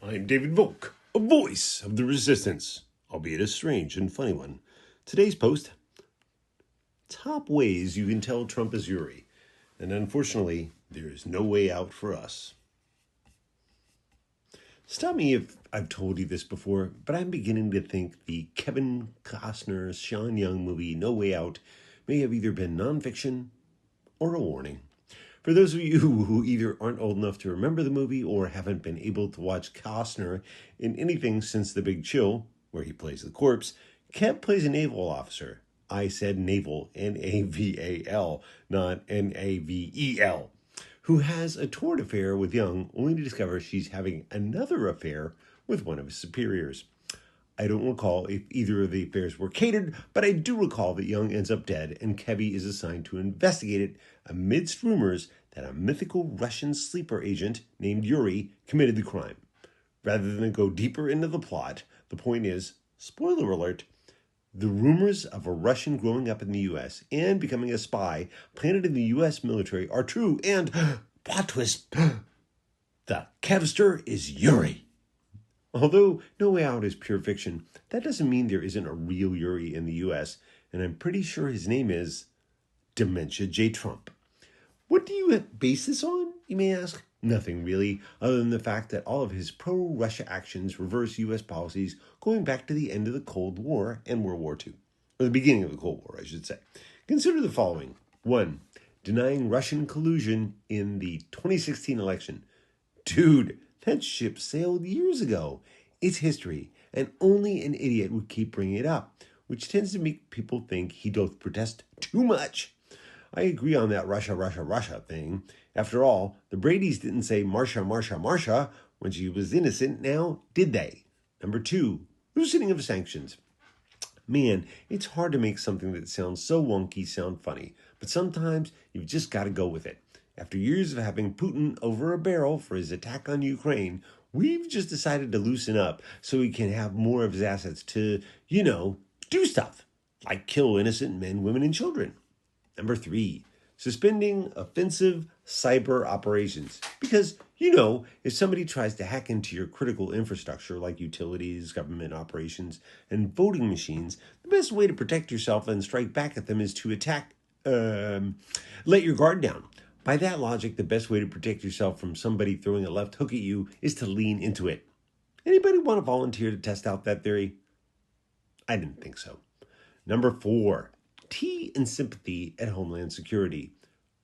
I'm David Volk, a voice of the resistance, albeit a strange and funny one. Today's post, top ways you can tell Trump is Yuri. And unfortunately, there is no way out for us. Stop me if I've told you this before, but I'm beginning to think the Kevin Costner, Sean Young movie No Way Out may have either been nonfiction or a warning. For those of you who either aren't old enough to remember the movie or haven't been able to watch Costner in anything since The Big Chill, where he plays the corpse, Kev plays a naval officer. I said naval, N-A-V-A-L, not N-A-V-E-L, who has a torrid affair with Young, only to discover she's having another affair with one of his superiors. I don't recall if either of the affairs were catered, but I do recall that Young ends up dead and Kevy is assigned to investigate it amidst rumors that a mythical Russian sleeper agent named Yuri committed the crime. Rather than go deeper into the plot, the point is, spoiler alert, the rumors of a Russian growing up in the U.S. and becoming a spy planted in the U.S. military are true, and, plot twist, the Kevster is Yuri. Although No Way Out is pure fiction, that doesn't mean there isn't a real Yuri in the U.S., and I'm pretty sure his name is Dementia J. Trump. What do you base this on, you may ask? Nothing really, other than the fact that all of his pro-Russia actions reverse U.S. policies going back to the end of the Cold War and World War II. Or the beginning of the Cold War, I should say. Consider the following. 1. Denying Russian collusion in the 2016 election. Dude, that ship sailed years ago. It's history, and only an idiot would keep bringing it up, which tends to make people think he doth protest too much. I agree on that Russia thing. After all, the Bradys didn't say Marsha when she was innocent now, did they? Number 2, loosening of sanctions. Man, it's hard to make something that sounds so wonky sound funny, but sometimes you've just got to go with it. After years of having Putin over a barrel for his attack on Ukraine, we've just decided to loosen up so he can have more of his assets to, do stuff, like kill innocent men, women, and children. Number 3, suspending offensive cyber operations. Because, if somebody tries to hack into your critical infrastructure like utilities, government operations, and voting machines, the best way to protect yourself and strike back at them is to let your guard down. By that logic, the best way to protect yourself from somebody throwing a left hook at you is to lean into it. Anybody want to volunteer to test out that theory? I didn't think so. Number 4, tea and sympathy at Homeland Security.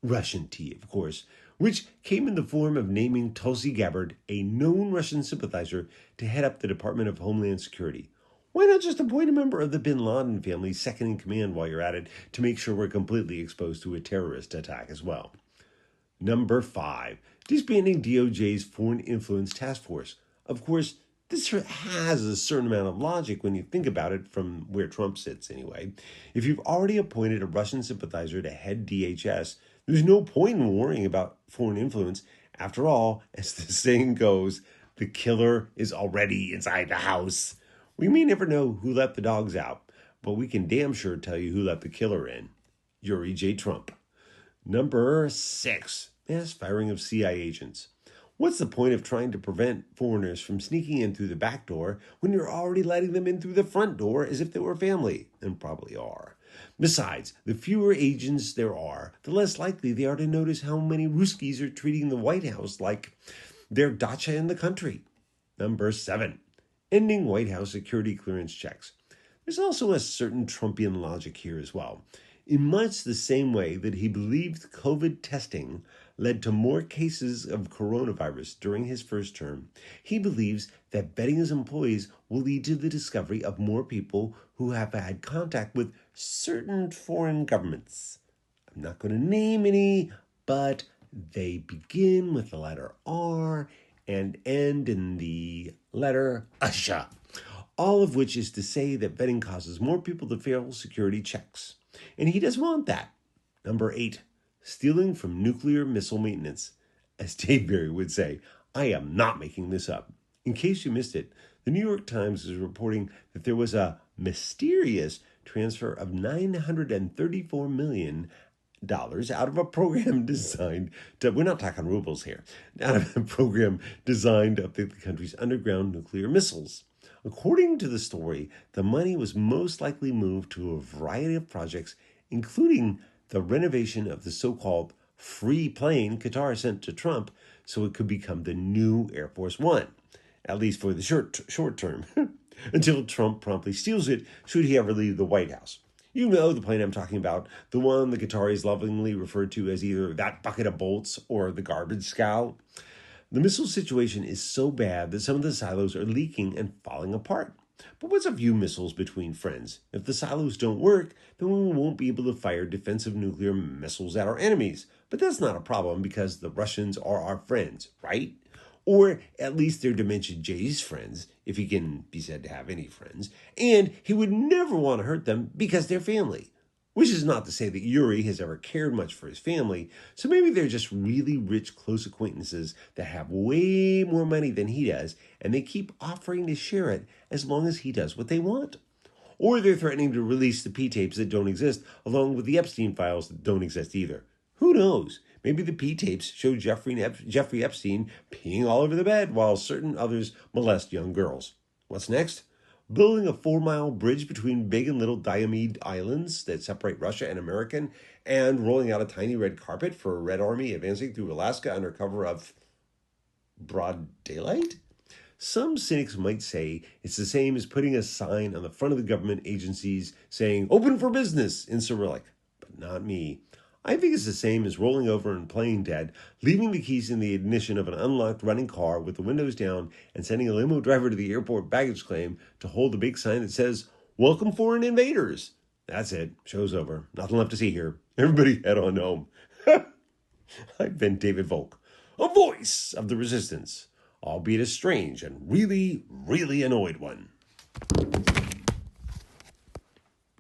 Russian tea, of course, which came in the form of naming Tulsi Gabbard, a known Russian sympathizer, to head up the Department of Homeland Security. Why not just appoint a member of the bin Laden family second in command while you're at it to make sure we're completely exposed to a terrorist attack as well? Number 5, disbanding DOJ's Foreign Influence Task Force. Of course, this has a certain amount of logic when you think about it from where Trump sits anyway. If you've already appointed a Russian sympathizer to head DHS, there's no point in worrying about foreign influence. After all, as the saying goes, the killer is already inside the house. We may never know who let the dogs out, but we can damn sure tell you who let the killer in. Yuri J. Trump. Number 6, mass firing of CIA agents. What's the point of trying to prevent foreigners from sneaking in through the back door when you're already letting them in through the front door as if they were family, and probably are? Besides, the fewer agents there are, the less likely they are to notice how many Ruskies are treating the White House like their dacha in the country. Number 7, ending White House security clearance checks. There's also a certain Trumpian logic here as well. In much the same way that he believed COVID testing led to more cases of coronavirus during his first term, he believes that vetting his employees will lead to the discovery of more people who have had contact with certain foreign governments. I'm not going to name any, but they begin with the letter R and end in the letter Usha, all of which is to say that vetting causes more people to fail security checks. And he doesn't want that. Number 8, stealing from nuclear missile maintenance. As Dave Berry would say, I am not making this up. In case you missed it, the New York Times is reporting that there was a mysterious transfer of $934 million out of a program designed to, we're not talking rubles here, out of a program designed to update the country's underground nuclear missiles. According to the story, the money was most likely moved to a variety of projects, including the renovation of the so-called free plane Qatar sent to Trump so it could become the new Air Force One, at least for the short term, until Trump promptly steals it should he ever leave the White House. You know the plane I'm talking about, the one the Qataris lovingly referred to as either that bucket of bolts or the garbage scow. The missile situation is so bad that some of the silos are leaking and falling apart. But what's a few missiles between friends? If the silos don't work, then we won't be able to fire defensive nuclear missiles at our enemies. But that's not a problem because the Russians are our friends, right? Or at least they're Dementia Jay's friends, if he can be said to have any friends. And he would never want to hurt them because they're family. Which is not to say that Yuri has ever cared much for his family, so maybe they're just really rich, close acquaintances that have way more money than he does, and they keep offering to share it as long as he does what they want. Or they're threatening to release the P-tapes that don't exist, along with the Epstein files that don't exist either. Who knows? Maybe the P-tapes show Jeffrey Epstein peeing all over the bed while certain others molest young girls. What's next? Building a 4-mile bridge between big and little Diomede islands that separate Russia and America, and rolling out a tiny red carpet for a Red Army advancing through Alaska under cover of broad daylight? Some cynics might say it's the same as putting a sign on the front of the government agencies saying, "Open for business" in Cyrillic, but not me. I think it's the same as rolling over and playing dead, leaving the keys in the ignition of an unlocked running car with the windows down, and sending a limo driver to the airport baggage claim to hold the big sign that says, "Welcome foreign invaders." That's it. Show's over. Nothing left to see here. Everybody head on home. I've been David Volk, a voice of the resistance, albeit a strange and really, really annoyed one.